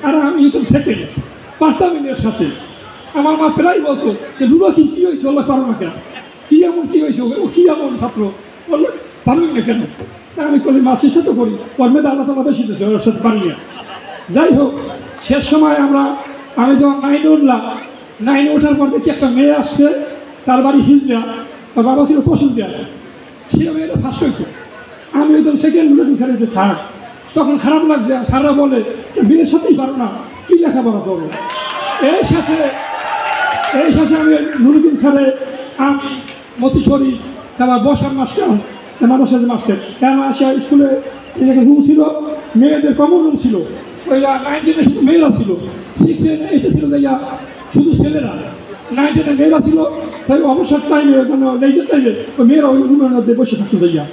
আর আমি তো সেকেন্ড পারতাম এর সাথে। আমার মা প্রায় বলতো যে রুলো কী হয়েছে, বললো পারো না কেন, কী এমন কী হয়েছে, ও কী এমন ছাত্র, বললো পারবি না কেন। আমি করি মাসের সাথে করি, ওর মেয়েদের আল্লাহ তালা বেশি দিয়েছে, ওর সাথে পারি না। যাই হোক, শেষ সময় আমি যখন 9-এ উঠলাম, 9-এ ওঠার পর দেখি একটা মেয়ে আসছে, তার বাড়ি হিজড়া, তার বাবা ছিল ফসল দেওয়া, সে মেয়েটা ফার্স্ট হয়েছে, আমি একদম সেকেন্ড স্যারেতে থার্ড। তখন খারাপ লাগছে, স্যাররা বলে বিয়ের সাথেই পারো না, কী লেখাপড়া করবো। এই শেষে আমি নুরুদ্দিন স্যারে, আমি মতিশরী, আমার বসার মাস্টার, মাদ্রাসার মাস্টার, আমার আসা স্কুলে রুম ছিল, মেয়েদের কমন রুম ছিল, ওই 9-10 শুধু মেয়েরা ছিল, 6-এ 8-এ ছিল যাইয়া শুধু ছেলেরা, 9-10 মেয়েরা ছিল। তাই অবসর টাইমে লেজার টাইমে ওই মেয়েরা ওই রুমের মধ্যে বসে থাকতো যাইয়া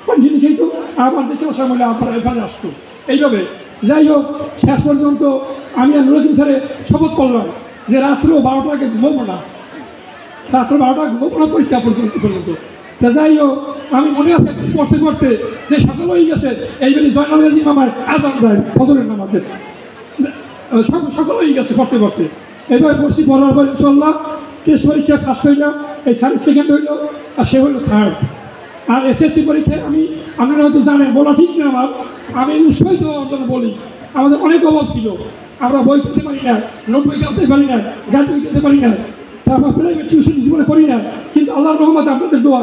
কন্টিনিউ খেত, আবার দেখে আসার মধ্যে আবার এখানে আসতো এইভাবে। যাই হোক, শেষ পর্যন্ত আমি আর নুরুদ্দিন স্যারে শপথ করলাম যে রাত্রেও 12টার আগে ঘুমবো না, রাত্রে 12টা ঘুমবো না পরীক্ষা পর্যন্ত। তা যাই হোক, আমি মনে আছে পড়তে পড়তে যে সকাল হয়ে গেছে, এইবারে জয়নাল গাজী মামায় আজান দেয় ফজরের নামাজে, সকাল হয়ে গেছে পড়তে পড়তে। এবার পড়ছি, পড়ার পর ইনশাল্লাহ টেস্ট পরীক্ষা ফার্স্ট হইলাম, এই স্যার সেকেন্ড হইল, আর সে হইল থার্ড। আর এসএসসি পরীক্ষায় আপনারা হয়তো জানেন, বলা ঠিক না আমার, আমি উৎসাহিত হওয়ার জন্য বলি, আমাদের অনেক অভাব ছিল, আমরা বই কিনতে পারি না, নোট বই কিনতে পারি না, গান বই কিনতে পারি না, তারপর প্রাইভেট টিউশন জীবনে করি না, কিন্তু আল্লাহর রহমতে আপনাদের দোয়া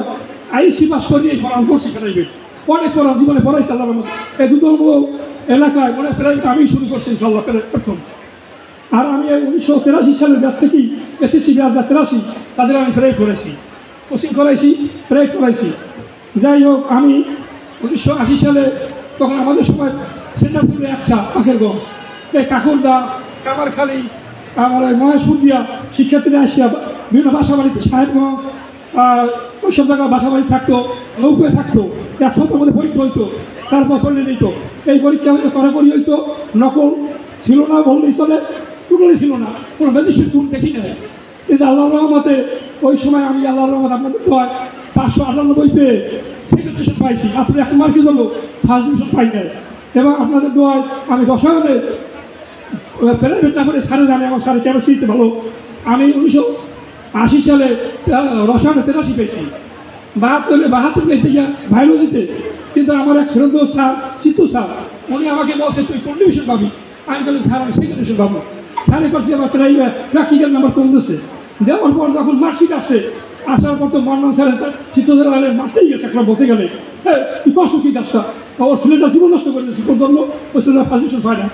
আইসি পাস করিয়ে পড়ান করছি প্রাইভেট, অনেক পড়ার জীবনে পড়াইছে আল্লাহর রহমতে। এই দুর্গম এলাকায় মনে প্রাইভেট আমি শুরু করছি ইনশাল্লাহ প্রথম। আর আমি 1983 সালের ব্যাচ থেকেই এসএসসি ব্যাচ 83 তাদের আমি প্রাইভেট করেছি, কোচিং করাইছি, প্রাইভেট করাইছি। যাই হোক, আমি 1980 সালে, তখন আমাদের সময় সেন্টার ছিল একটা পাখেরগঞ্জ, এই কাকুরদা, কামারখালী, আমার মহেশপুরিয়া শিক্ষার্থীরা আসিয়া বিভিন্ন বাসা বাড়িতে, সাহেবগঞ্জ ওইসব জায়গায় বাসা বাড়ি থাকতো, নৌকোয় থাকতো, 1 সপ্তাহের মধ্যে পরীক্ষা হইতো, তারপর চলে যেত। এই পরীক্ষা হয়তো কড়াকড়ি হইতো, নকল ছিল না বললেই চলে, টোটালি ছিল না, কোনো ম্যাজিস্ট্রেট দেখি না। কিন্তু আল্লাহর রহমতে ওই সময় আমি আল্লাহর রহমত আপনাদের দোয়ায় 598 পেয়ে সেকেন্ড ডিভিশন পাইছি, মাত্র 1 মার্কের জন্য ফার্স্ট ডিভিশন পাই নাই। এবং আপনাদের দোয়ায় আমি রসায়নে প্রাইভেটটা করে স্যারে জানে, আমার স্যারের কেমিস্ট্রিতে ভালো। আমি 1980 সালে রসায়নে 83 পেয়েছি, 72 পেয়েছি বায়োলজিতে। কিন্তু আমার এক শ্রেণী স্যার, সিদ্ধু স্যার, উনি আমাকে বলছে তুই কোন ডিভিশন পাবি, আমি বলি স্যার আমি সেকেন্ড ডিভিশন পাবো। স্যারে করছি আমার প্র্যাকটিক্যাল নাম্বার কম দিচ্ছে, দেওয়ার পর যখন মার্কশিট আসে, আসার পর তো মন্নান স্যারের চিত্র স্যারের মারতেই গেছে একটা বলতে গেলে, হ্যাঁ তুই কষ্ট কী কাজটা, ওর ছেলেটা জীবন নষ্ট করে দিয়েছে তোর জন্য, ওই ছেলেটা ফার্স্ট ডিভিশন পায় না।